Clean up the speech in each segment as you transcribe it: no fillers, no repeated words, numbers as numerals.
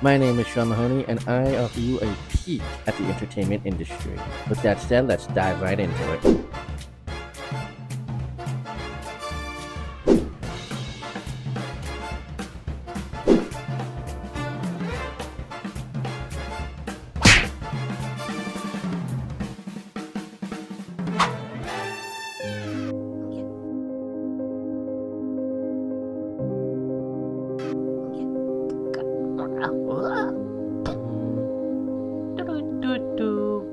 My name is Sean Mahoney, and I offer you a peek at the entertainment industry. With that said, let's dive right into it.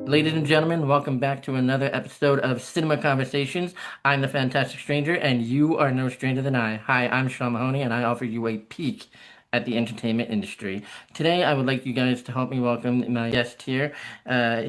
Ladies and gentlemen, welcome back to another episode of Cinema Conversations. I'm the Fantastic Stranger, and you are no stranger than I. Hi, I'm Sean Mahoney, and I offer you a peek at the entertainment industry. Today, I would like you guys to help me welcome my guest here.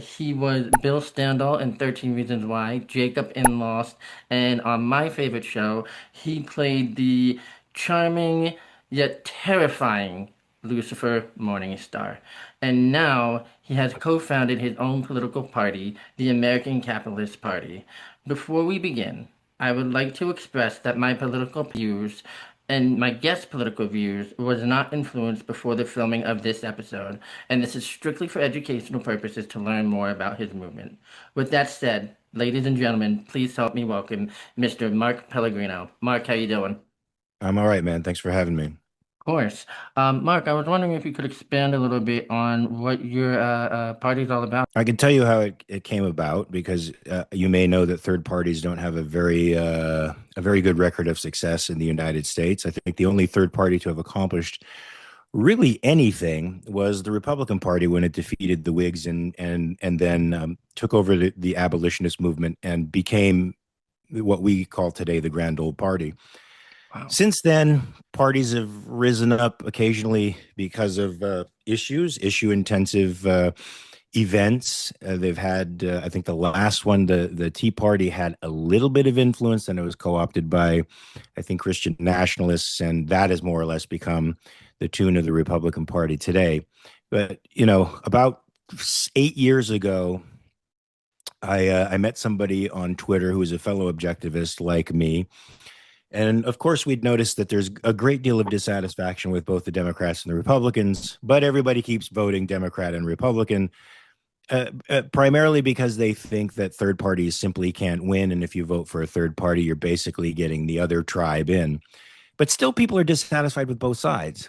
He was Bill Standall in 13 Reasons Why, Jacob in Lost, and on my favorite show, he played the charming yet terrifying Lucifer Morningstar. And now he has co founded his own political party, the American Capitalist Party. Before we begin, I would like to express that my political views and my guest political views was not influenced before the filming of this episode, and this is strictly for educational purposes to learn more about his movement. With that said, ladies and gentlemen, please help me welcome Mr. Mark Pellegrino. Mark, how you doing? I'm all right, man. Thanks for having me. Of course. Mark, I was wondering if you could expand a little bit on what your party is all about. I can tell you how it came about because you may know that third parties don't have a very good record of success in the United States. I think the only third party to have accomplished really anything was the Republican Party when it defeated the Whigs and then took over the abolitionist movement and became what we call today the Grand Old Party. Wow. Since then, parties have risen up occasionally because of issue intensive events. They've had, I think the last one, the Tea Party had a little bit of influence, and it was co opted by, I think, Christian nationalists, and that has more or less become the tune of the Republican Party today. But, about 8 years ago, I met somebody on Twitter who was a fellow objectivist like me, and of course, we'd noticed that there's a great deal of dissatisfaction with both the Democrats and the Republicans, but everybody keeps voting Democrat and Republican, primarily because they think that third parties simply can't win. And if you vote for a third party, you're basically getting the other tribe in. But still, people are dissatisfied with both sides.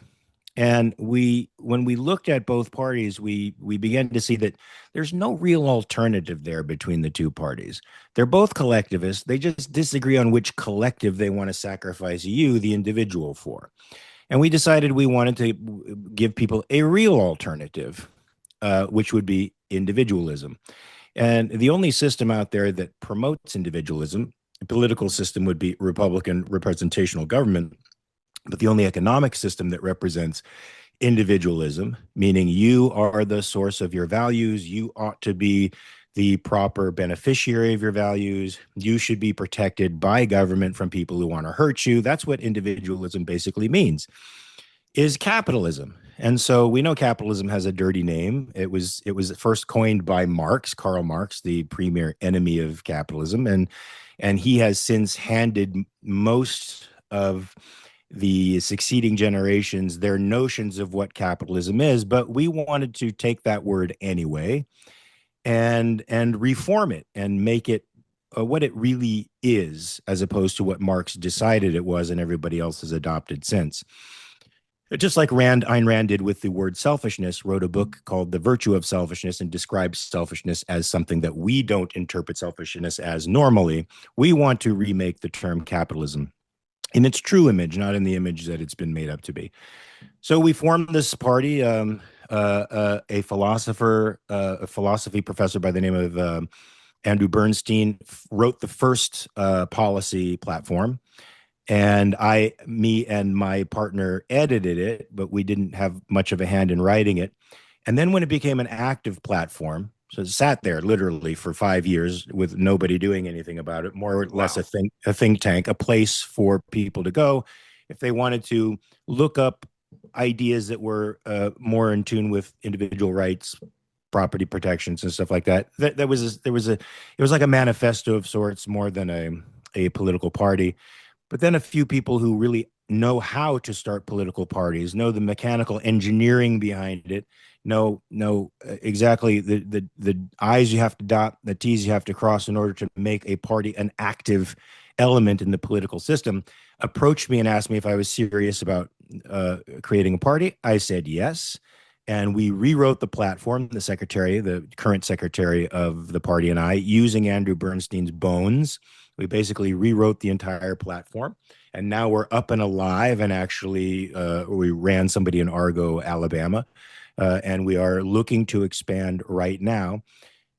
And when we looked at both parties, we began to see that there's no real alternative there between the two parties. They're both collectivists. They just disagree on which collective they want to sacrifice you, the individual, for. And we decided we wanted to give people a real alternative, which would be individualism. And the only system out there that promotes individualism, the political system, would be Republican representational government. But the only economic system that represents individualism, meaning you are the source of your values, you ought to be the proper beneficiary of your values, you should be protected by government from people who want to hurt you. That's what individualism basically means, is capitalism. And so we know capitalism has a dirty name. It was first coined by Marx, Karl Marx, the premier enemy of capitalism, and he has since handed most of the succeeding generations their notions of what capitalism is. But we wanted to take that word anyway and reform it and make it what it really is, as opposed to what Marx decided it was and everybody else has adopted since. Just like Ayn Rand did with the word selfishness, wrote a book called The Virtue of Selfishness and describes selfishness as something that we don't interpret selfishness as normally. We want to remake the term capitalism in its true image, not in the image that it's been made up to be. So we formed this party. A philosopher, a philosophy professor by the name of Andrew Bernstein, wrote the first policy platform, and me and my partner edited it, but we didn't have much of a hand in writing it. And then when it became an active platform, so it sat there literally for 5 years with nobody doing anything about it, more or less Wow. a think tank, a place for people to go if they wanted to look up ideas that were more in tune with individual rights, property protections, and stuff like that. It was like a manifesto of sorts more than a political party. But then a few people who really know how to start political parties, know the mechanical engineering behind it, know exactly the I's you have to dot, the T's you have to cross in order to make a party an active element in the political system, approached me and asked me if I was serious about creating a party. I said yes. And we rewrote the platform, the current secretary of the party, and I, using Andrew Bernstein's bones. We basically rewrote the entire platform. And now we're up and alive. And actually, we ran somebody in Argo, Alabama, and we are looking to expand right now.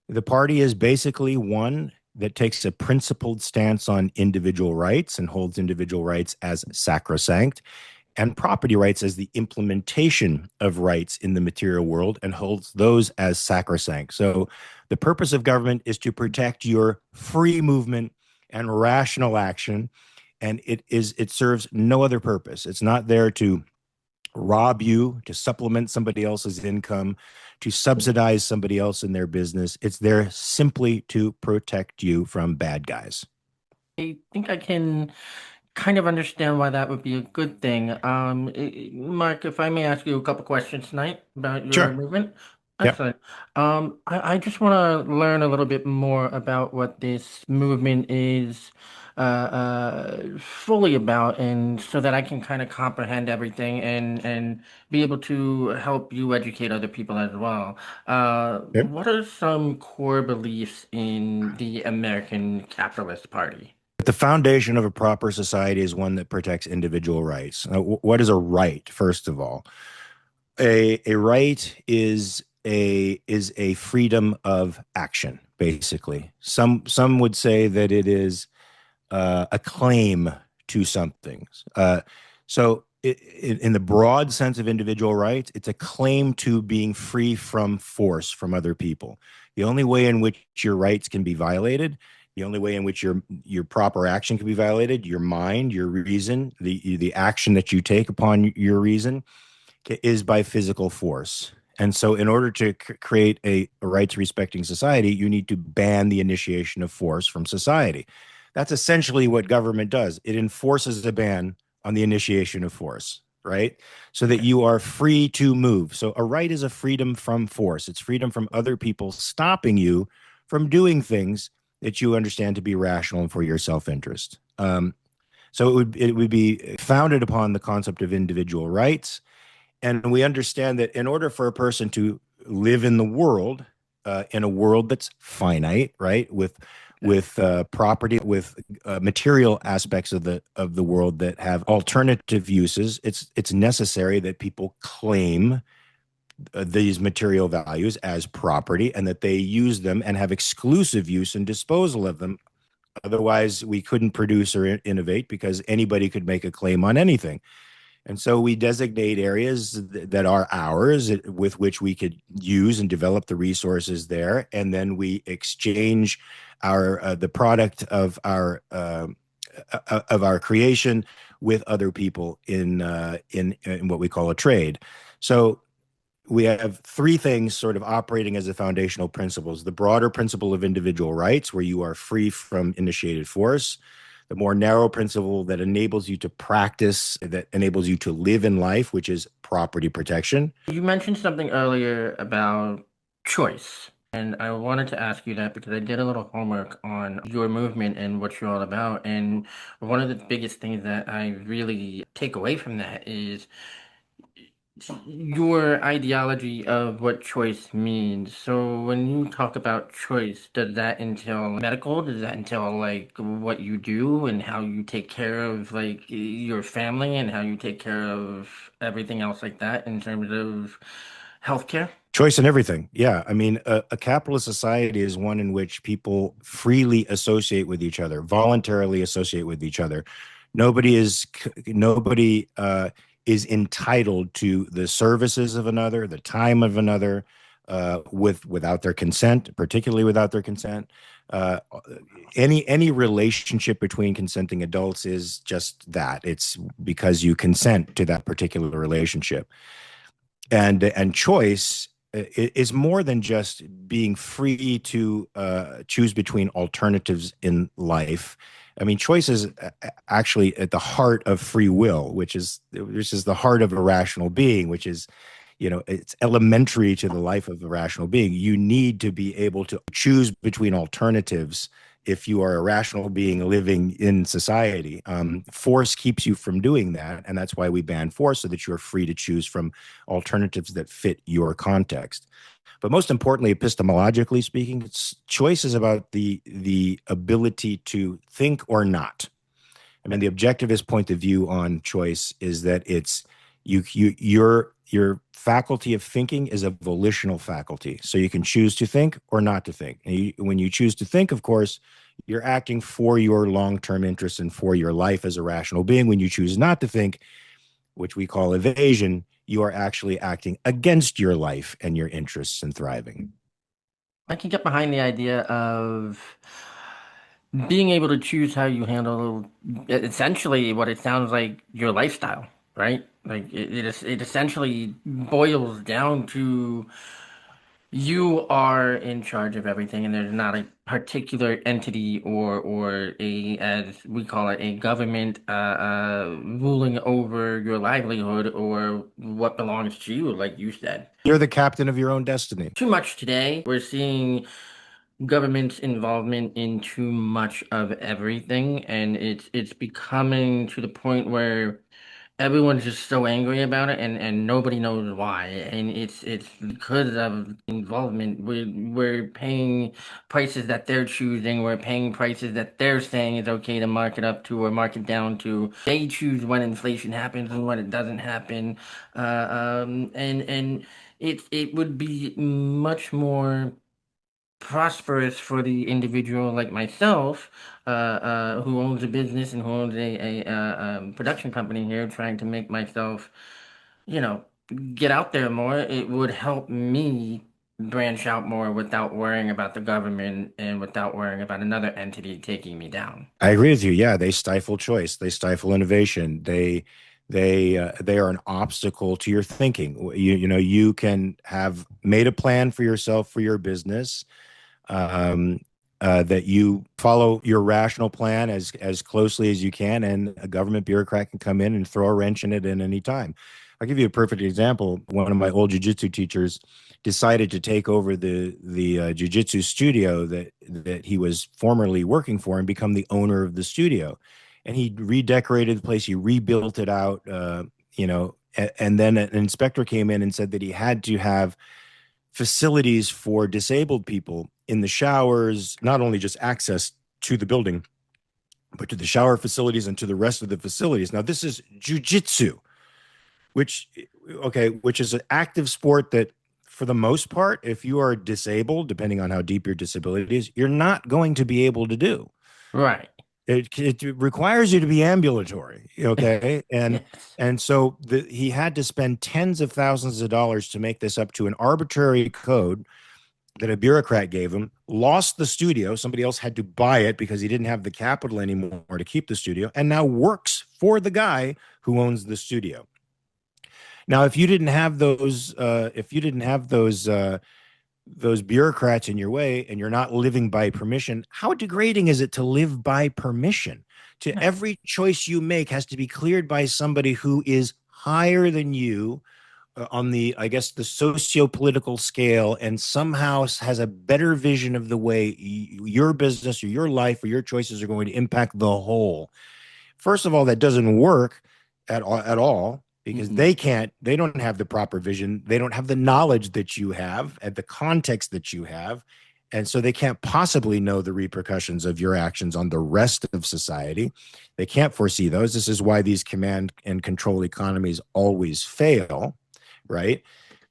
The party is basically one that takes a principled stance on individual rights and holds individual rights as sacrosanct, and property rights as the implementation of rights in the material world and holds those as sacrosanct. So the purpose of government is to protect your free movement and rational action, and it serves no other purpose. It's not there to rob you, to supplement somebody else's income, to subsidize somebody else in their business. It's there simply to protect you from bad guys. I think I can kind of understand why that would be a good thing. Mark, if I may ask you a couple questions tonight about your Sure. movement. Yep. Excellent. I just want to learn a little bit more about what this movement is fully about, and so that I can kind of comprehend everything and be able to help you educate other people as well. Yep. What are some core beliefs in the American Capitalist Party? The foundation of a proper society is one that protects individual rights. What is a right? First of all, a right is a freedom of action. Basically, some would say that it is a claim to something. So, in the broad sense of individual rights, it's a claim to being free from force from other people. The only way in which your rights can be violated, the only way in which your proper action can be violated, your mind, your reason, the action that you take upon your reason, is by physical force. And so, in order to create a rights respecting society, you need to ban the initiation of force from society. That's essentially what government does. It enforces a ban on the initiation of force, right? So that Okay. you are free to move. So, a right is a freedom from force, it's freedom from other people stopping you from doing things that you understand to be rational and for your self interest. So, it would be founded upon the concept of individual rights, and we understand that in order for a person to live in a world that's finite, right, with property, with material aspects of the world that have alternative uses, it's necessary that people claim these material values as property and that they use them and have exclusive use and disposal of them. Otherwise, we couldn't produce or innovate because anybody could make a claim on anything. And so we designate areas that are ours with which we could use and develop the resources there. And then we exchange the product of our creation with other people in what we call a trade. So we have three things sort of operating as the foundational principles: the broader principle of individual rights, where you are free from initiated force; the more narrow principle that enables you to practice, that enables you to live in life, which is property protection. You mentioned something earlier about choice, and I wanted to ask you that because I did a little homework on your movement and what you're all about. And one of the biggest things that I really take away from that is your ideology of what choice means. So when you talk about choice, does that entail medical? Does that entail like what you do and how you take care of like your family and how you take care of everything else like that in terms of healthcare? Choice in everything. Yeah. I mean, a capitalist society is one in which people freely associate with each other, voluntarily associate with each other. Nobody is entitled to the services of another, the time of another, without their consent, particularly without their consent. Uh, any relationship between consenting adults is just that. It's because you consent to that particular relationship. And choice is more than just being free to choose between alternatives in life. I mean, choice is actually at the heart of free will, which is the heart of a rational being, which is, it's elementary to the life of a rational being. You need to be able to choose between alternatives if you are a rational being living in society. Force keeps you from doing that, and that's why we ban force, so that you're free to choose from alternatives that fit your context. But most importantly, epistemologically speaking, choice is about the ability to think or not. I mean, the objectivist point of view on choice is that it's your faculty of thinking is a volitional faculty, so you can choose to think or not to think. And when you choose to think, of course, you're acting for your long-term interests and for your life as a rational being. When you choose not to think, which we call evasion, you are actually acting against your life and your interests in thriving. I can get behind the idea of being able to choose how you handle essentially what it sounds like your lifestyle, right? Like it essentially boils down to you are in charge of everything, and there's not a particular entity or a, as we call it, a government ruling over your livelihood or what belongs to you, like you said. You're the captain of your own destiny. Too much today. We're seeing government's involvement in too much of everything, and it's becoming to the point where everyone's just so angry about it, and nobody knows why. And it's because of involvement. We're paying prices that they're choosing. We're paying prices that they're saying is okay to mark it up to or mark it down to. They choose when inflation happens and when it doesn't happen. And it would be much more prosperous for the individual like myself, who owns a business and who owns a production company here, trying to make myself, you know, get out there more. It would help me branch out more without worrying about the government and without worrying about another entity taking me down. I agree with you. Yeah, they stifle choice. They stifle innovation. They are an obstacle to your thinking. You can have made a plan for yourself for your business, um, that you follow your rational plan as closely as you can, and a government bureaucrat can come in and throw a wrench in it at any time. I'll give you a perfect example. One of my old jujitsu teachers decided to take over the jujitsu studio that he was formerly working for and become the owner of the studio. And he redecorated the place. He rebuilt it out. And then an inspector came in and said that he had to have facilities for disabled people in the showers, not only just access to the building, but to the shower facilities and to the rest of the facilities. Now, this is jujitsu, which, okay, which is an active sport that, for the most part, if you are disabled, depending on how deep your disability is, you're not going to be able to do. Right. It requires you to be ambulatory, okay, and Yes. and so he had to spend tens of thousands of dollars to make this up to an arbitrary code that a bureaucrat gave him, lost the studio. Somebody else had to buy it because he didn't have the capital anymore to keep the studio, and now works for the guy who owns the studio. Now, if you didn't have those bureaucrats in your way, and you're not living by permission, how degrading is it to live by permission? To Right. every choice you make has to be cleared by somebody who is higher than you, on the, I guess, the socio-political scale, and somehow has a better vision of the way your business or your life or your choices are going to impact the whole. First of all, that doesn't work at all, because Mm-mm. they don't have the proper vision. They don't have the knowledge that you have and the context that you have. And so they can't possibly know the repercussions of your actions on the rest of society. They can't foresee those. This is why these command and control economies always fail, right?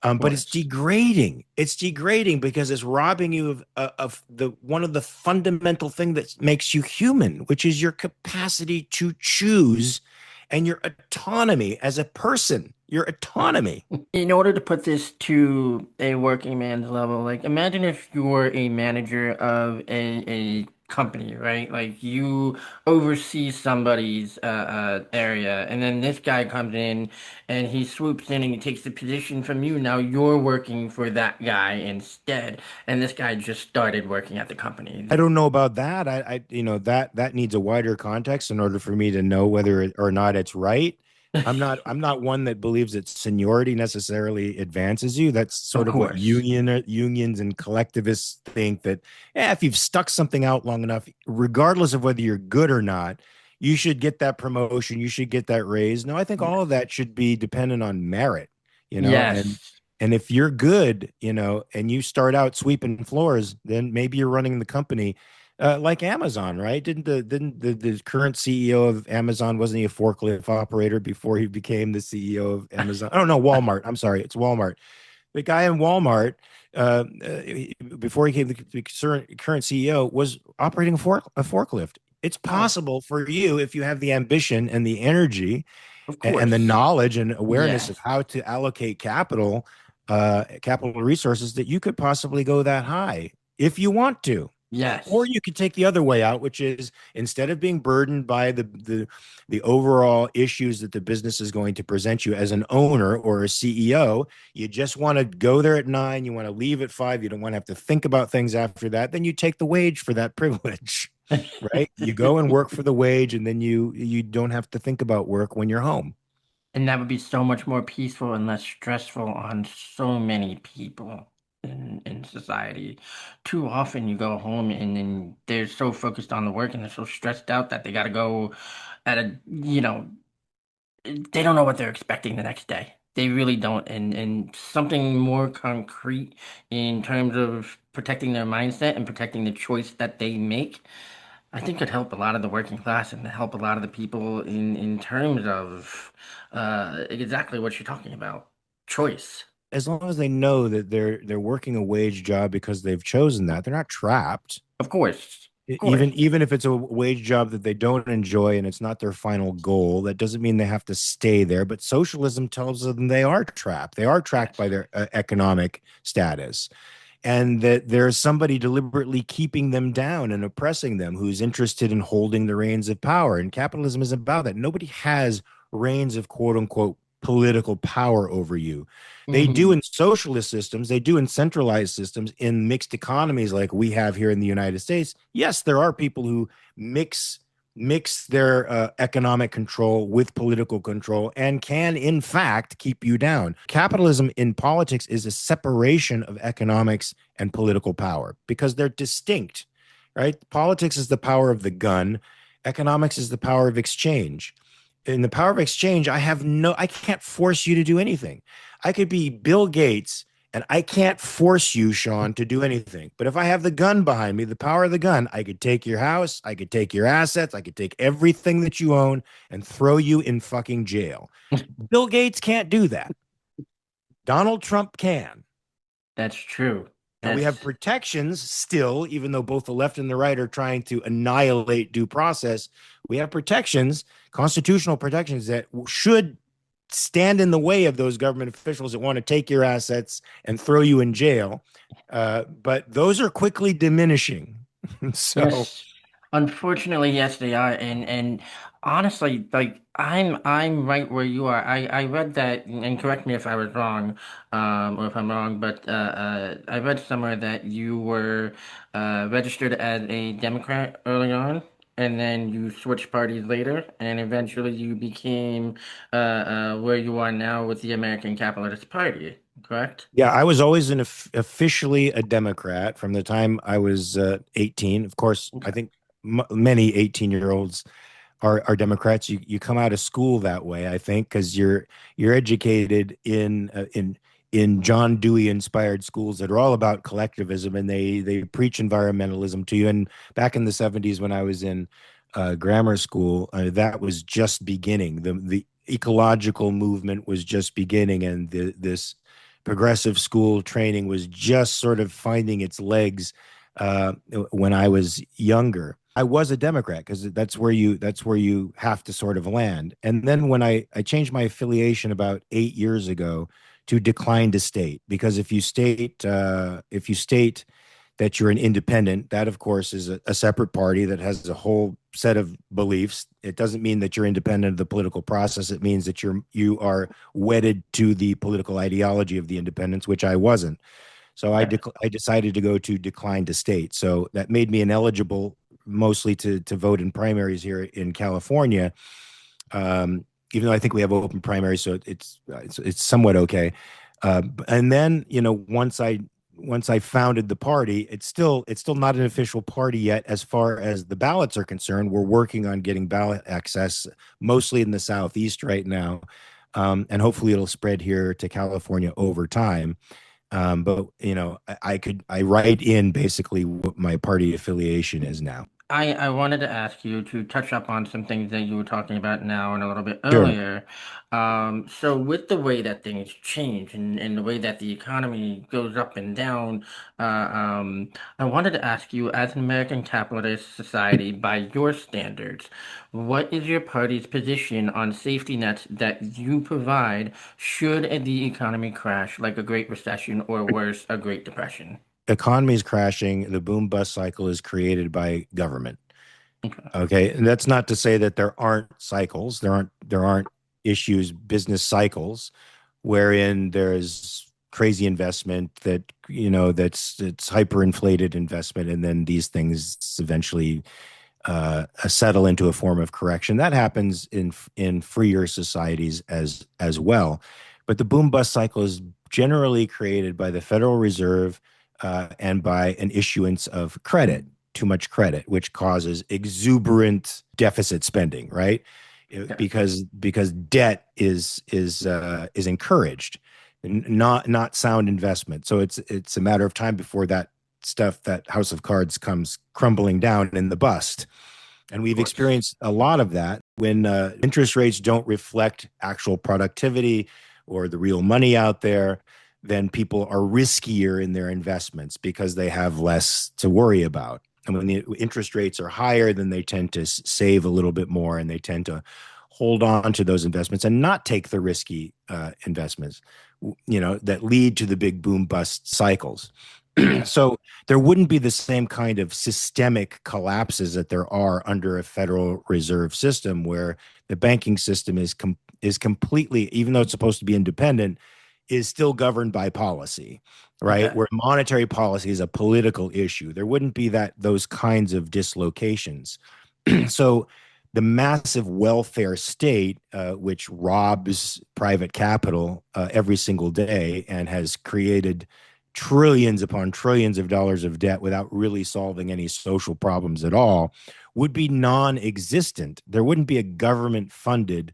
Of But it's course. degrading. It's degrading because it's robbing you of the one of the fundamental thing that makes you human, which is your capacity to choose and your autonomy as a person. Your autonomy. In order to put this to a working man's level, like imagine if you were a manager of a company, right? Like you oversee somebody's area, and then this guy comes in and he swoops in and he takes the position from you. Now you're working for that guy instead, and this guy just started working at the company. I don't know about that. That needs a wider context in order for me to know whether or not it's right. I'm not one that believes that seniority necessarily advances you. That's Of sort of what course, unions and collectivists think that, yeah, if you've stuck something out long enough, regardless of whether you're good or not, you should get that promotion, you should get that raise. No, I think all of yes, that should be dependent on merit, and yes, if you're good, and you start out sweeping floors, then maybe you're running the company, like Amazon, right? Didn't the current CEO of Amazon, wasn't he a forklift operator before he became the CEO of Amazon? Oh no, Walmart. I'm sorry, it's Walmart. The guy in Walmart, before he became the current CEO, was operating a forklift. It's oh, possible for you, if you have the ambition and the energy of and the course, knowledge and awareness of yes, how to allocate capital resources, that you could possibly go that high if you want to. Or yes. you could take the other way out, which is, instead of being burdened by the overall issues that the business is going to present you as an owner or a CEO, you just want to go there at 9, you want to leave at 5, you don't want to have to think about things after that. Then you take the wage for that privilege, right? You go and work for the wage, and then you don't have to think about work when you're home. And that would be so much more peaceful and less stressful on so many people in society. Too often you go home and then they're so focused on the work and they're so stressed out that they got to go at they don't know what they're expecting the next day. They really don't. And something more concrete in terms of protecting their mindset and protecting the choice that they make, I think could help a lot of the working class and help a lot of the people in terms of exactly what you're talking about. Choice. As long as they know that they're working a wage job because they've chosen that, they're not trapped. Of course. Of course. Even if it's a wage job that they don't enjoy and it's not their final goal, that doesn't mean they have to stay there. But socialism tells them they are trapped. They are tracked by Yes. their economic status, and that there's somebody deliberately keeping them down and oppressing them, who's interested in holding the reins of power. And capitalism is about that. Nobody has reins of quote unquote political power over you. They do Hmm. in socialist systems, they do in centralized systems, in mixed economies like we have here in the United States. Yes, there are people who mix their economic control with political control and can, in fact, keep you down. Capitalism in politics is a separation of economics and political power because they're distinct, right? Politics is the power of the gun, economics is the power of exchange. In the power of exchange, I can't force you to do anything. I could be Bill Gates and I can't force you, Sean, to do anything. But if I have the gun behind me, the power of the gun, I could take your house, I could take your assets, I could take everything that you own and throw you in fucking jail. Bill Gates can't do that. Donald Trump can. That's true. Now we have That's protections still, even though both the left and the right are trying to annihilate due process. We have protections, constitutional protections, that should stand in the way of those government officials that want to take your assets and throw you in jail. But those are quickly diminishing. So yes. Unfortunately, yes, they are. And honestly, like I'm right where you are. I read that, and correct me if I was wrong, or if I'm wrong, but I read somewhere that you were registered as a Democrat early on, and then you switched parties later, and eventually you became where you are now with the American Capitalist Party, correct? yeah, I was always officially a Democrat from the time I was 18. Of course, I Okay. think many 18-year-olds are Democrats. You come out of school that way, I think, because you're educated in John Dewey inspired schools that are all about collectivism, and they preach environmentalism to you. And back in the 70s, when I was in grammar school, that was just beginning. The ecological movement was just beginning, and this progressive school training was just sort of finding its legs uh, when I was younger. I was a Democrat because that's where you have to sort of land. And then when I changed my affiliation about 8 years ago to decline to state, because if you state that you're an independent. That, of course, is a separate party that has a whole set of beliefs. It doesn't mean that you're independent of the political process. It means that you are wedded to the political ideology of the independents, which I wasn't. So Right. I decided to go to decline to state. So that made me ineligible mostly to vote in primaries here in California. Even though I think we have open primaries, so it's somewhat okay. And then once I founded the party, it's still not an official party yet as far as the ballots are concerned. We're working on getting ballot access, mostly in the southeast right now, and hopefully it'll spread here to California over time. But I write in basically what my party affiliation is now. I wanted to ask you to touch up on some things that you were talking about now and a little bit Sure. earlier. So with the way that things change and the way that the economy goes up and down, uh, um, I wanted to ask you, as an American capitalist society, by your standards, what is your party's position on safety nets that you provide should the economy crash, like a Great Recession or worse, a Great Depression? Economy is crashing. The boom bust cycle is created by government. Okay. Okay, and that's not to say that there aren't cycles. There aren't issues, business cycles, wherein there's crazy investment that's it's hyperinflated investment, and then these things eventually settle into a form of correction. That happens in freer societies as well. But the boom bust cycle is generally created by the Federal Reserve and by an issuance of credit, too much credit, which causes exuberant deficit spending, right? Yes. Because debt is encouraged, not sound investment. So it's a matter of time before that house of cards comes crumbling down in the bust. And Of we've course. experienced a lot of that when interest rates don't reflect actual productivity or the real money out there. Then people are riskier in their investments because they have less to worry about. And when the interest rates are higher, then they tend to save a little bit more, and they tend to hold on to those investments and not take the risky investments, that lead to the big boom bust cycles. Yeah. So there wouldn't be the same kind of systemic collapses that there are under a Federal Reserve system, where the banking system is completely, even though it's supposed to be independent, is still governed by policy, right? Okay. Where monetary policy is a political issue. There wouldn't be those kinds of dislocations. So the massive welfare state, which robs private capital every single day and has created trillions upon trillions of dollars of debt without really solving any social problems at all, would be non-existent. There wouldn't be a government funded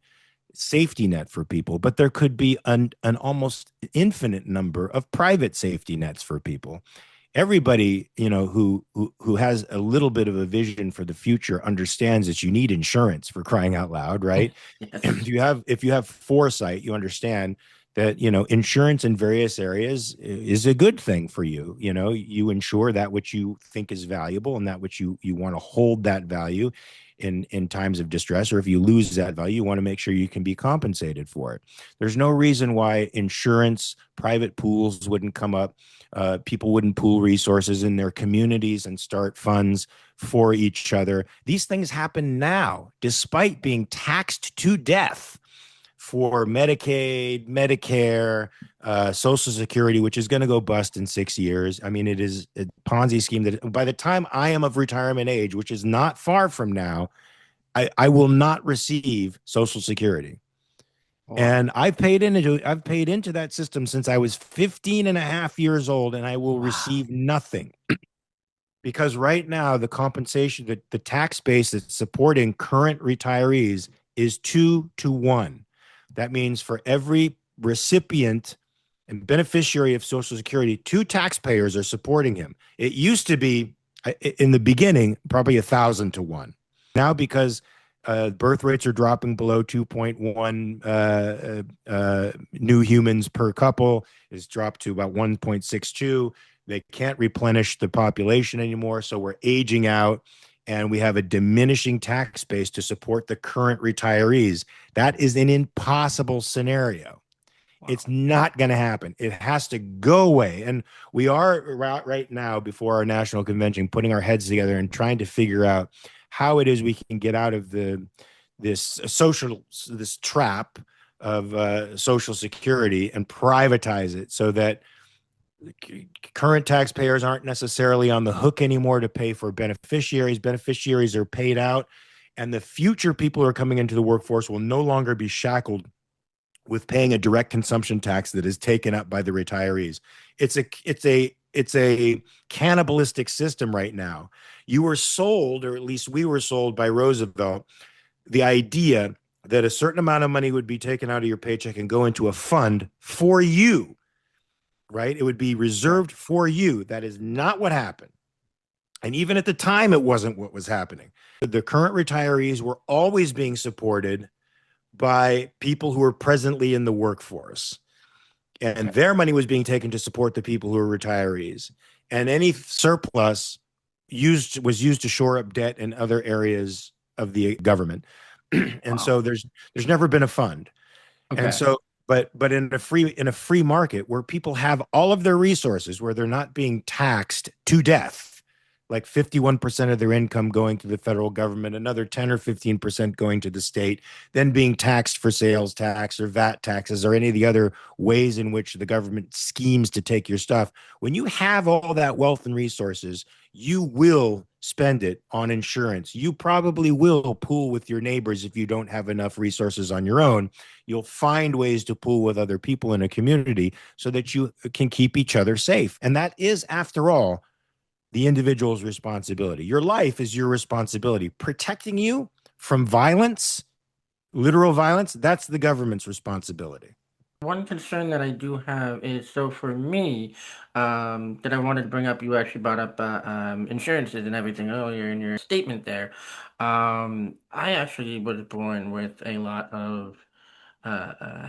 safety net for people, but there could be an almost infinite number of private safety nets for people. Everybody, who has a little bit of a vision for the future understands that you need insurance, for crying out loud, right? Yes. If you have foresight, you understand that insurance in various areas is a good thing for you. You insure that which you think is valuable, and that which you want to hold that value in times of distress. Or if you lose that value, you want to make sure you can be compensated for it. There's no reason why insurance private pools wouldn't come up. People wouldn't pool resources in their communities and start funds for each other. These things happen now, despite being taxed to death for Medicaid, Medicare, Social Security, which is going to go bust in 6 years. I mean, it is a Ponzi scheme that by the time I am of retirement age, which is not far from now, I will not receive Social Security. Wow. And I've paid into that system since I was 15 and a half years old, and I will Wow. receive nothing, because right now the compensation, the tax base that's supporting current retirees is 2 to 1. That means for every recipient and beneficiary of Social Security, two taxpayers are supporting him. It used to be, in the beginning, probably 1,000 to 1. Now, because birth rates are dropping below 2.1 new humans per couple, it's dropped to about 1.62. They can't replenish the population anymore. So we're aging out, and we have a diminishing tax base to support the current retirees. That is an impossible scenario. It's not going to happen. It has to go away. And we are right now before our national convention putting our heads together and trying to figure out how it is we can get out of this trap of social security and privatize it so that current taxpayers aren't necessarily on the hook anymore to pay for beneficiaries. Beneficiaries are paid out, and the future people who are coming into the workforce will no longer be shackled with paying a direct consumption tax that is taken up by the retirees. It's a cannibalistic system right now. You were sold, or at least we were sold by Roosevelt, the idea that a certain amount of money would be taken out of your paycheck and go into a fund for you, right? It would be Right. reserved for you. That is not what happened. And even at the time, it wasn't what was happening. The current retirees were always being supported by people who are presently in the workforce. And Okay. their money was being taken to support the people who are retirees. And any surplus was used to shore up debt in other areas of the government. And Wow. so there's never been a fund. And Okay. so but in a free market where people have all of their resources, where they're not being taxed to death, like 51% of their income going to the federal government, another 10 or 15% going to the state, then being taxed for sales tax or VAT taxes or any of the other ways in which the government schemes to take your stuff. When you have all that wealth and resources, you will spend it on insurance. You probably will pool with your neighbors if you don't have enough resources on your own. You'll find ways to pool with other people in a community so that you can keep each other safe. And that is, after all, the individual's responsibility. Your life is your responsibility. Protecting you from violence, literal violence, that's the government's responsibility. One concern that I do have is so for me, that I wanted to bring up, you actually brought up insurances and everything earlier in your statement there. I actually was born with a lot of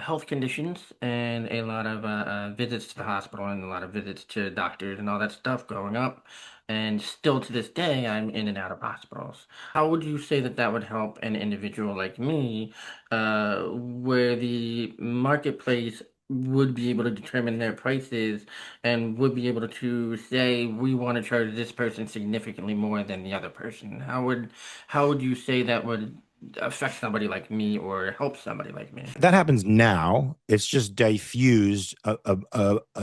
health conditions and a lot of visits to the hospital and a lot of visits to doctors and all that stuff growing up. And still to this day, I'm in and out of hospitals. How would you say that that would help an individual like me, where the marketplace would be able to determine their prices and would be able to say we want to charge this person significantly more than the other person? How would you say that would affect somebody like me or help somebody like me? That happens now. It's just diffused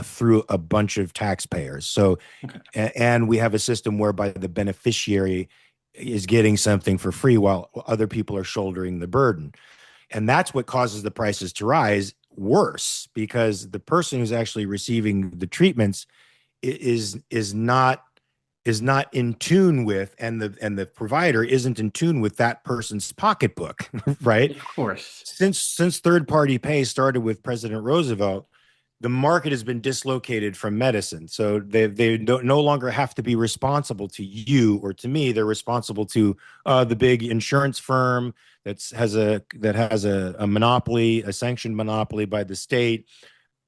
through a bunch of taxpayers. So, Okay. and we have a system whereby the beneficiary is getting something for free while other people are shouldering the burden. And that's what causes the prices to rise worse, because the person who's actually receiving the treatments is not in tune with, and the provider isn't in tune with that person's pocketbook. Right? Of course. Since third party pay started with President Roosevelt, the market has been dislocated from medicine. So they don't no longer have to be responsible to you or to me. They're responsible to the big insurance firm that has a monopoly, a sanctioned monopoly by the state,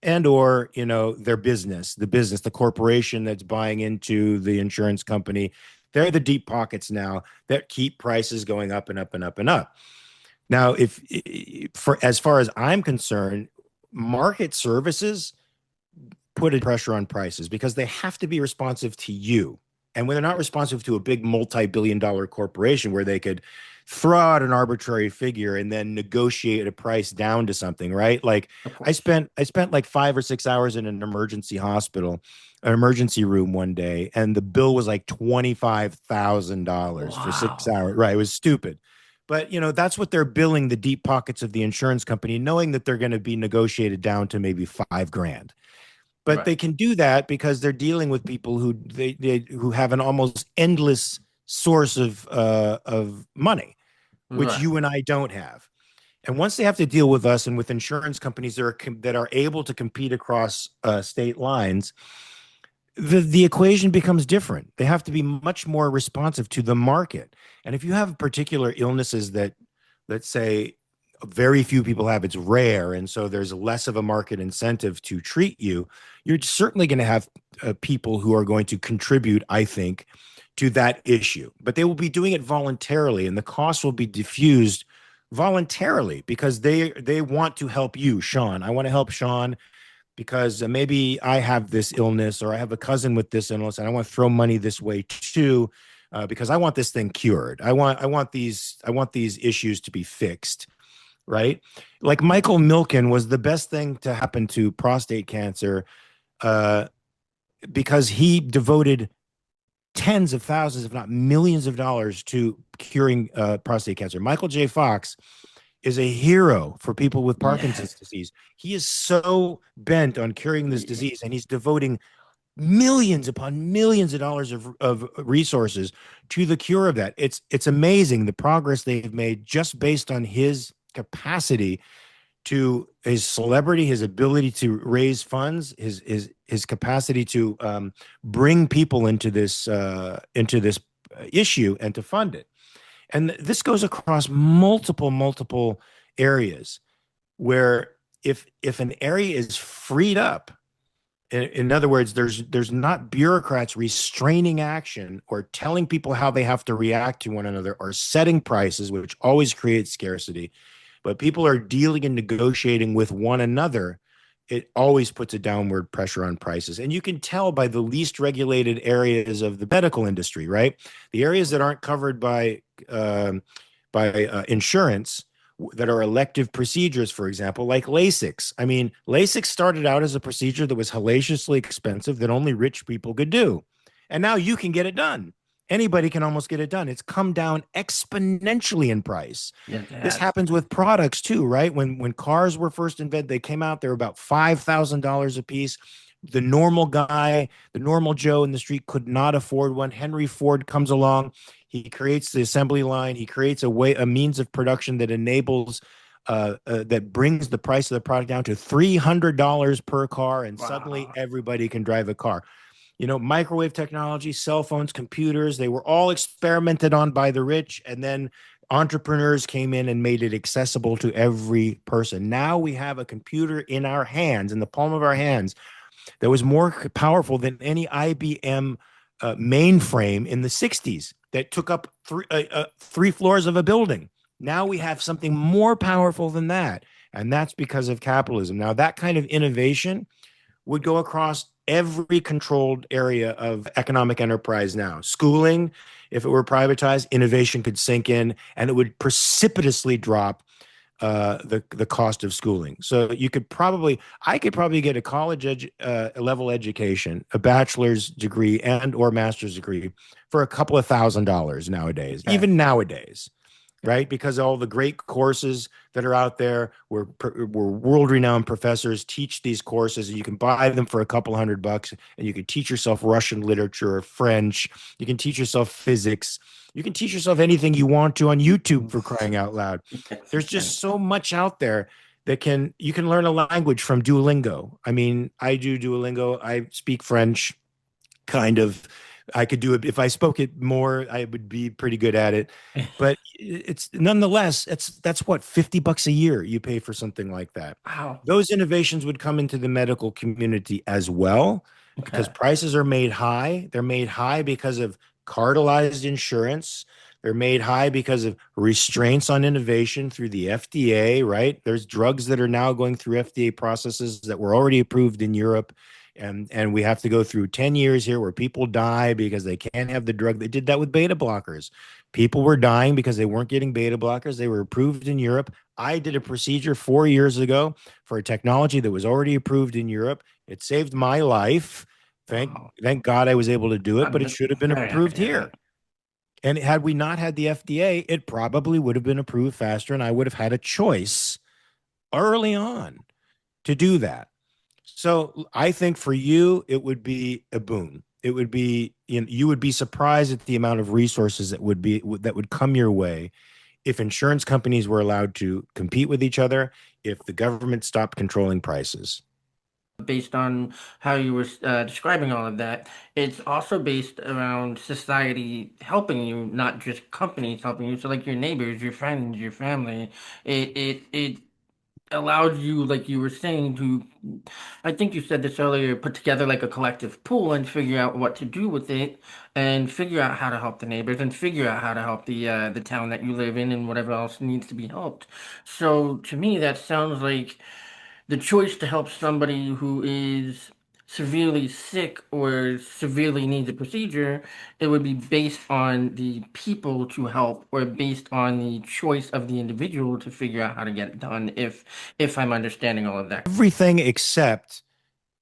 and or the corporation that's buying into the insurance company. They're the deep pockets now that keep prices going up and up and up and up. Now, if for as far as I'm concerned, market services put a pressure on prices because they have to be responsive to you. And when they're not responsive to a big multi-billion-dollar corporation where they could throw out an arbitrary figure and then negotiate a price down to something, right? Like Of I course. spent I spent like 5 or 6 hours in an emergency hospital, an emergency room one day, and the bill was like $25,000 for 6 hours. Wow. Right. It was stupid. But that's what they're billing the deep pockets of the insurance company, knowing that they're going to be negotiated down to maybe 5 grand. But Right. they can do that because they're dealing with people who have an almost endless source of money, which Right. you and I don't have. And once they have to deal with us and with insurance companies that are able to compete across state lines, the equation becomes different. They have to be much more responsive to the market. And if you have particular illnesses that, let's say, very few people have, it's rare, and so there's less of a market incentive to treat you, you're certainly going to have people who are going to contribute, I think, to that issue. But they will be doing it voluntarily, and the cost will be diffused voluntarily because they want to help you, Sean. I want to help Sean because maybe I have this illness or I have a cousin with this illness and I want to throw money this way too, because I want this thing cured. I want these issues to be fixed, right? Like Michael Milken was the best thing to happen to prostate cancer, uh, because he devoted tens of thousands, if not millions of dollars to curing prostate cancer. Michael J. Fox is a hero for people with Parkinson's Yes. disease. He is so bent on curing this Yeah. disease, and he's devoting millions upon millions of dollars of resources to the cure of that. It's amazing the progress they've made just based on his capacity to his celebrity, his ability to raise funds, his capacity to bring people into this issue and to fund it. And this goes across multiple areas where if an area is freed up, in other words, there's not bureaucrats restraining action or telling people how they have to react to one another or setting prices, which always creates scarcity, but people are dealing and negotiating with one another. It always puts a downward pressure on prices. And you can tell by the least regulated areas of the medical industry, right? The areas that aren't covered by insurance, that are elective procedures, for example, like LASIX. I mean, LASIX started out as a procedure that was hellaciously expensive that only rich people could do. And now you can get it done. Anybody can almost get it done. It's come down exponentially in price. Yes, it This has. happens with products too, right? When cars were first invented, they came out, they were about $5,000 a piece. The normal guy, the normal Joe in the street could not afford one. Henry Ford comes along. He creates the assembly line. He creates a means of production that enables, that brings the price of the product down to $300 per car, and suddenly Wow. everybody can drive a car. You know, microwave technology, cell phones, computers, they were all experimented on by the rich, and then entrepreneurs came in and made it accessible to every person. Now we have a computer in our hands, in the palm of our hands, that was more powerful than any IBM mainframe in the 60s that took up three floors of a building. Now we have something more powerful than that. And that's because of capitalism. Now, that kind of innovation would go across every controlled area of economic enterprise now. Schooling, if it were privatized, innovation could sink in and it would precipitously drop the cost of schooling. So I could probably get a level education, a bachelor's degree and or master's degree for a couple of $1,000s nowadays, Okay. even nowadays, right? Because all the great courses that are out there where world renowned professors teach these courses, and you can buy them for a couple $100, and you can teach yourself Russian literature or French. You can teach yourself physics. You can teach yourself anything you want to on YouTube, for crying out loud. Yes, you There's can. just so much out there that you can learn a language from Duolingo. I mean, I do Duolingo. I speak French, kind of. I could do it if I spoke it more. I would be pretty good at it. But it's nonetheless, that's what, $50 a year you pay for something like that. Wow. Those innovations would come into the medical community as well, because Okay. prices are made high. They're made high because of cartelized insurance. They're made high because of restraints on innovation through the FDA, right? There's drugs that are now going through FDA processes that were already approved in Europe, and we have to go through 10 years here where people die because they can't have the drug. They did that with beta blockers. People were dying because they weren't getting beta blockers. They were approved in Europe. I did a procedure 4 years ago for a technology that was already approved in Europe. It saved my life. thank Wow. thank God I was able to do it, but I'm it should have been very happy approved to hear here. that. And had we not had the FDA, it probably would have been approved faster, and I would have had a choice early on to do that. So I think for you, it would be a boon. It would be, you would be surprised at the amount of resources that would come your way if insurance companies were allowed to compete with each other, if the government stopped controlling prices. Based on how you were describing all of that, it's also based around society helping you, not just companies helping you. So, like your neighbors, your friends, your family. It allowed you, like you were saying, to, I think you said this earlier, put together like a collective pool and figure out what to do with it and figure out how to help the neighbors and figure out how to help the town that you live in and whatever else needs to be helped. So to me, that sounds like the choice to help somebody who is severely sick or severely needs a procedure, it would be based on the people to help or based on the choice of the individual to figure out how to get it done, if I'm understanding all of that. Everything except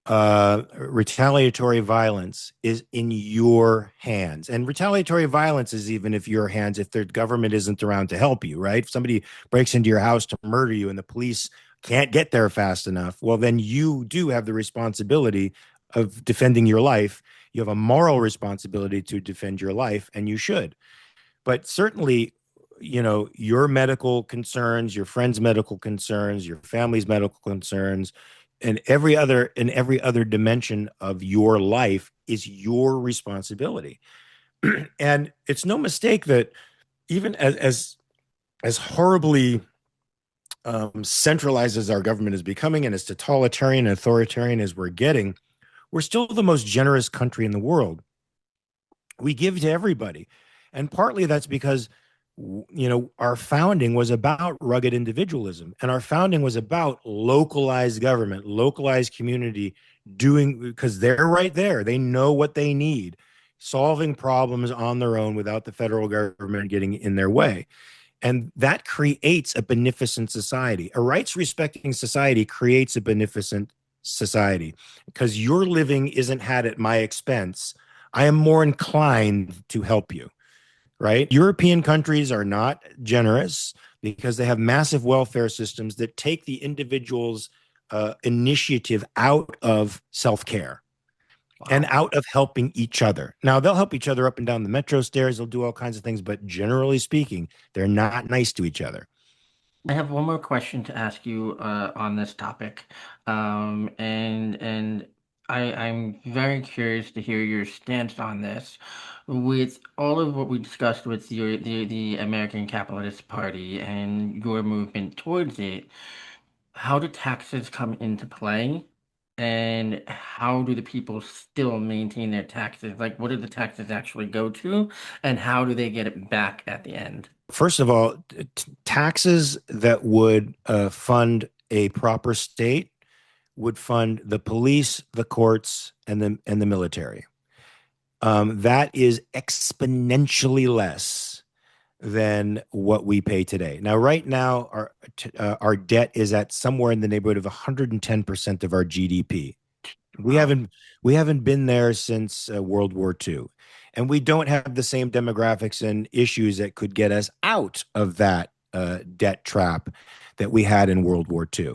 retaliatory violence is in your hands. And retaliatory violence is even if your hands, if the government isn't around to help you, right? If somebody breaks into your house to murder you and the police can't get there fast enough, well, then you do have the responsibility of defending your life. You have a moral responsibility to defend your life, and you should. But certainly, your medical concerns, your friends' medical concerns, your family's medical concerns, and every other dimension of your life is your responsibility. And it's no mistake that even as horribly centralized as our government is becoming and as totalitarian and authoritarian as we're getting, we're still the most generous country in the world. We give to everybody. And partly that's because our founding was about rugged individualism, and our founding was about localized government, localized community, doing because they're right there, they know what they need, solving problems on their own without the federal government getting in their way. And that creates a beneficent society. A rights respecting society creates a beneficent society because your living isn't had at my expense. I am more inclined to help you, right? European countries are not generous because they have massive welfare systems that take the individual's initiative out of self care and Wow. out of helping each other. Now, they'll help each other up and down the metro stairs, they'll do all kinds of things, but generally speaking, they're not nice to each other. I have one more question to ask you on this topic, and I'm very curious to hear your stance on this. With all of what we discussed with the American Capitalist Party and your movement towards it, how do taxes come into play, and how do the people still maintain their taxes? Like, what do the taxes actually go to, and how do they get it back at the end? First of all, taxes that would fund a proper state would fund the police, the courts, and the military. That is exponentially less than what we pay today. Now, right now, our debt is at somewhere in the neighborhood of 110% of our GDP. We Wow. haven't we haven't been there since World War II, and we don't have the same demographics and issues that could get us out of that debt trap that we had in World War II.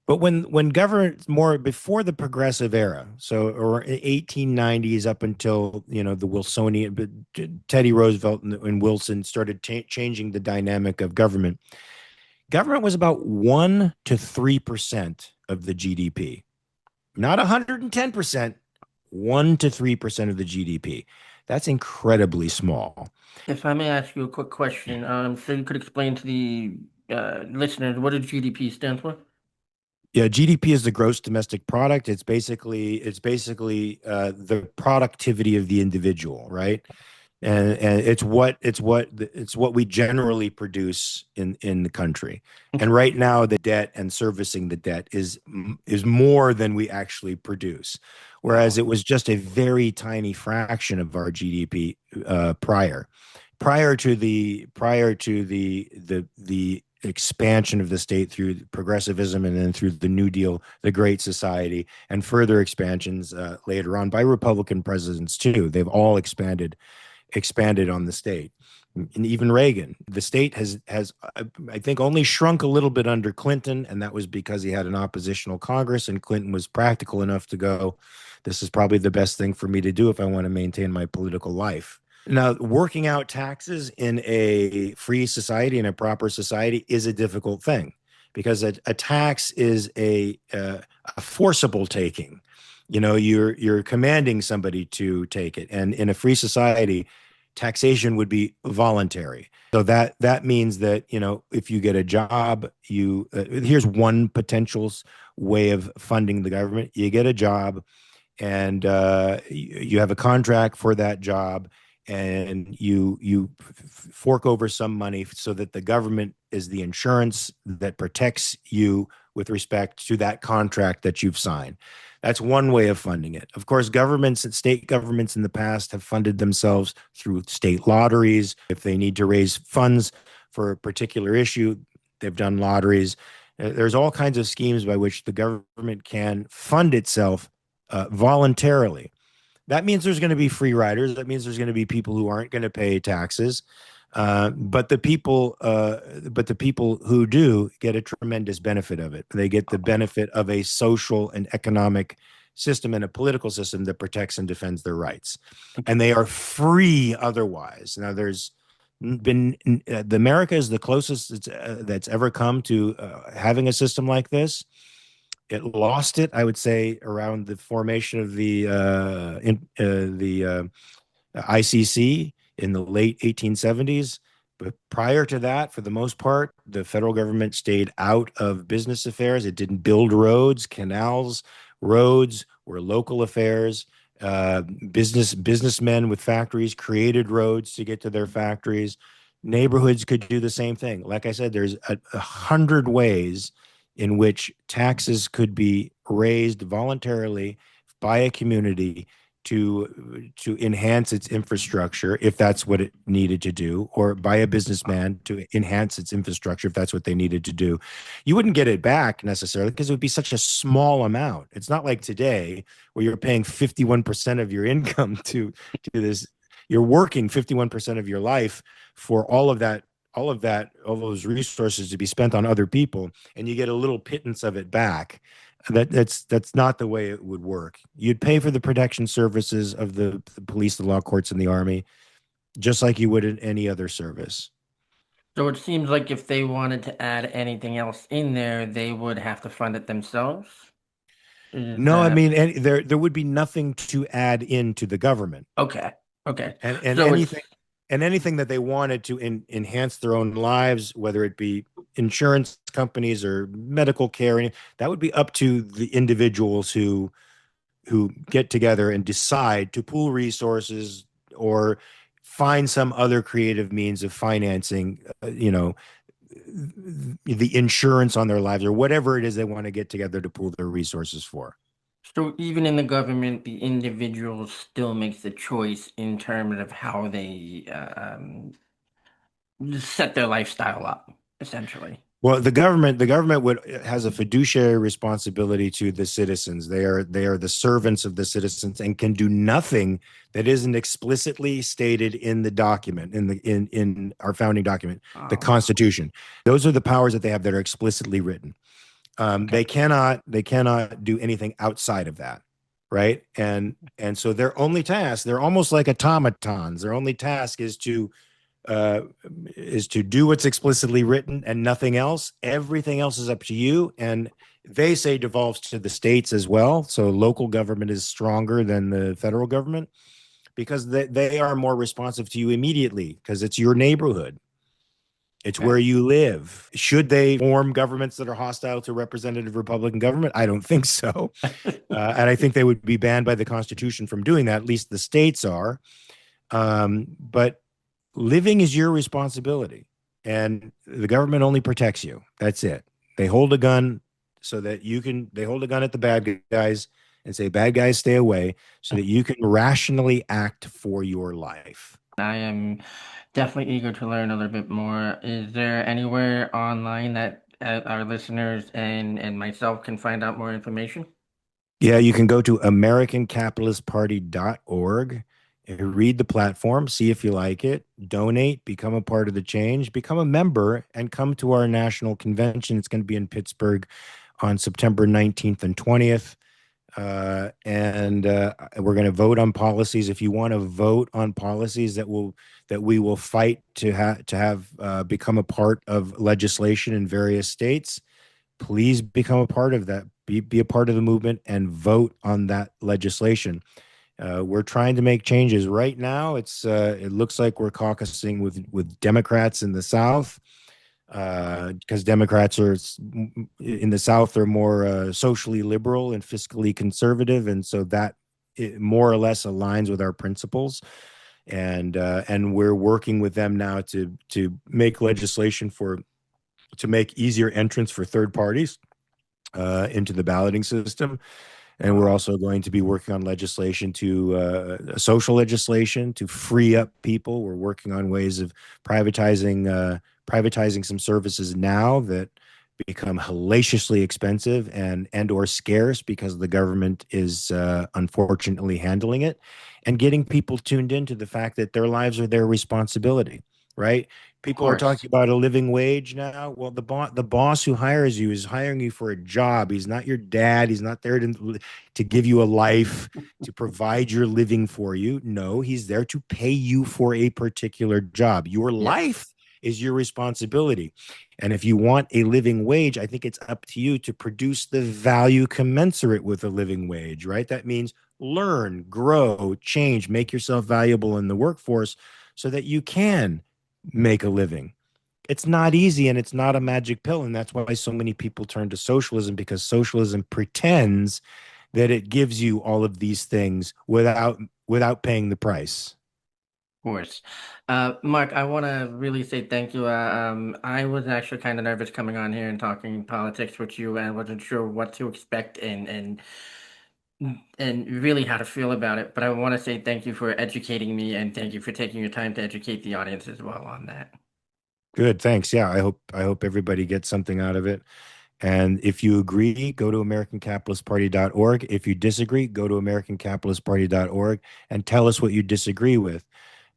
But when government more before the progressive era, so or 1890s up until the Wilsonian, Teddy Roosevelt and Wilson started changing the dynamic of government. Government was about 1 to 3% of the GDP, not 110%, 1 to 3% of the GDP. That's incredibly small. If I may ask you a quick question, so you could explain to the listeners what does GDP stand for? Yeah, GDP is the gross domestic product. It's basically the productivity of the individual, right? And it's what we generally produce in the country. And right now, the debt and servicing the debt is more than we actually produce, whereas Wow. it was just a very tiny fraction of our GDP prior to the expansion of the state through progressivism and then through the New Deal, the Great Society, and further expansions later on by Republican presidents too. They've all expanded on the state. And even Reagan, the state has I think only shrunk a little bit under Clinton, and that was because he had an oppositional Congress, and Clinton was practical enough to go, "This is probably the best thing for me to do if I want to maintain my political life." Now, working out taxes in a free society, in a proper society, is a difficult thing because a tax is a forcible taking. You're commanding somebody to take it, and in a free society, taxation would be voluntary. So that means that, if you get a job, here's one potential way of funding the government. You get a job, and you have a contract for that job, and you fork over some money so that the government is the insurance that protects you with respect to that contract that you've signed. That's one way of funding it. Of course, governments and state governments in the past have funded themselves through state lotteries. If they need to raise funds for a particular issue, they've done lotteries. There's all kinds of schemes by which the government can fund itself voluntarily. That means there's going to be free riders. That means there's going to be people who aren't going to pay taxes. But the people who do get a tremendous benefit of it. They get the benefit of a social and economic system and a political system that protects and defends their rights, and they are free otherwise. Now, there's been the America is the closest that's ever come to having a system like this. It lost it, I would say, around the formation of the ICC in the late 1870s. But prior to that, for the most part, the federal government stayed out of business affairs. It didn't build roads, canals. Roads were local affairs. Businessmen with factories created roads to get to their factories. Neighborhoods could do the same thing. Like I said, there's 100 ways in which taxes could be raised voluntarily by a community to enhance its infrastructure if that's what it needed to do, or by a businessman to enhance its infrastructure if that's what they needed to do. You wouldn't get it back necessarily because it would be such a small amount. It's not like today where you're paying 51% of your income to this. You're working 51% of your life for all those resources to be spent on other people, and you get a little pittance of it back. That's not the way it would work. You'd pay for the protection services of the police, the law courts, and the army, just like you would in any other service. So it seems like if they wanted to add anything else in there, they would have to fund it themselves. Is No, I that mean, there would be nothing to add into the government, okay? Okay. and So it's anything that they wanted to enhance their own lives, whether it be insurance companies or medical care, that would be up to the individuals who get together and decide to pool resources or find some other creative means of financing, the insurance on their lives or whatever it is they want to get together to pool their resources for. so even in the government, the individual still makes the choice in terms of how they set their lifestyle up, essentially. Well, the government would has a fiduciary responsibility to the citizens. They are the servants of the citizens and can do nothing that isn't explicitly stated in the document, in our founding document, the Oh, Constitution. Those are the powers that they have that are explicitly written. okay. They cannot do anything outside of that, right? And so they're almost like automatons. Their only task uh, is to do what's explicitly written and nothing else. Everything else is up to you. And they say devolves to the states as well. So local government is stronger than the federal government because they are more responsive to you immediately because it's your neighborhood. It's where Okay. you live. Should they form governments that are hostile to representative Republican government? I don't think so. And I think they would be banned by the Constitution from doing that. At least the states are. But living is your responsibility, and the government only protects you. That's it. They hold a gun so that they hold a gun at the bad guys and say, bad guys, stay away, so that you can rationally act for your life. I am definitely eager to learn a little bit more. Is there anywhere online that our listeners and myself can find out more information? Yeah, you can go to americancapitalistparty.org and read the platform, see if you like it, donate, become a part of the change, become a member, and come to our national convention. It's going to be in Pittsburgh on September 19th and 20th. And we're going to vote on policies. If you want to vote on policies that we will fight to have become a part of legislation in various states, please become a part of that. Be a part of the movement and vote on that legislation. We're trying to make changes right now. It looks like we're caucusing with Democrats in the South because Democrats are in the South are more socially liberal and fiscally conservative, and so that it more or less aligns with our principles. And we're working with them now to make legislation for to make easier entrance for third parties into the balloting system. And we're Wow. also going to be working on legislation social legislation to free up people. We're working on ways of privatizing some services now that become hellaciously expensive and or scarce because the government is unfortunately handling it, and getting people tuned into the fact that their lives are their responsibility, right? Of People are course. talking about a living wage now. Well, the boss who hires you is hiring you for a job. He's not your dad. He's not there to give you a life, to provide your living for you. No, he's there to pay you for a particular job. Your Yes. life is your responsibility. And if you want a living wage, I think it's up to you to produce the value commensurate with a living wage, right? That means learn, grow, change, make yourself valuable in the workforce so that you can make a living. It's not easy and it's not a magic pill. And that's why so many people turn to socialism, because socialism pretends that it gives you all of these things without paying the price. Course. Mark, I want to really say thank you. I was actually kind of nervous coming on here and talking politics with you, and wasn't sure what to expect and really how to feel about it. But I want to say thank you for educating me, and thank you for taking your time to educate the audience as well on that. Good, thanks. Yeah, I hope everybody gets something out of it. And if you agree, go to americancapitalistparty.org. If you disagree, go to americancapitalistparty.org and tell us what you disagree with.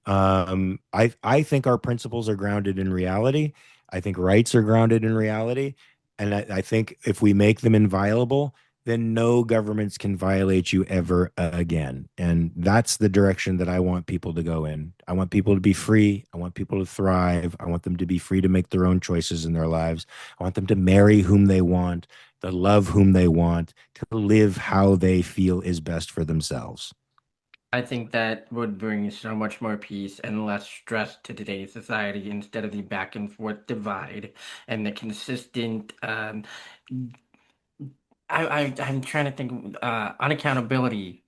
I think our principles are grounded in reality. I think rights are grounded in reality, and I think if we make them inviolable, then no governments can violate you ever again. And that's the direction that I want people to go in. I want people to be free. I want people to thrive. I want them to be free to make their own choices in their lives. I want them to marry whom they want, to love whom they want, to live how they feel is best for themselves. I think that would bring so much more peace and less stress to today's society instead of the back and forth divide and the consistent I'm trying to think unaccountability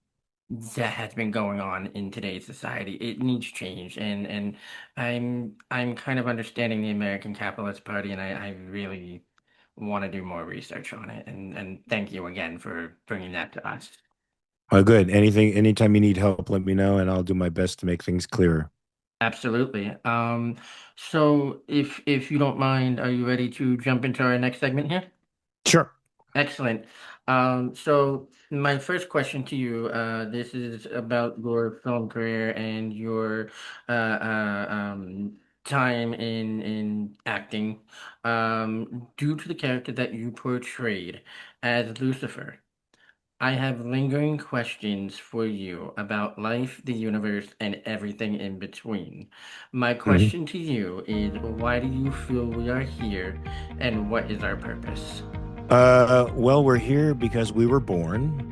that has been going on in today's society. It needs change, and I'm kind of understanding the American Capitalist Party, and I really want to do more research on it. And thank you again for bringing that to us. Good. Anytime you need help, let me know, and I'll do my best to make things clearer. Absolutely. So if you don't mind, are you ready to jump into our next segment here? Sure. Excellent. So my first question to you, this is about your film career and your time in acting. Due to the character that you portrayed as Lucifer, I have lingering questions for you about life, the universe, and everything in between. My Mhm. question to you is, why do you feel we are here, and what is our purpose? Well, we're here because we were born.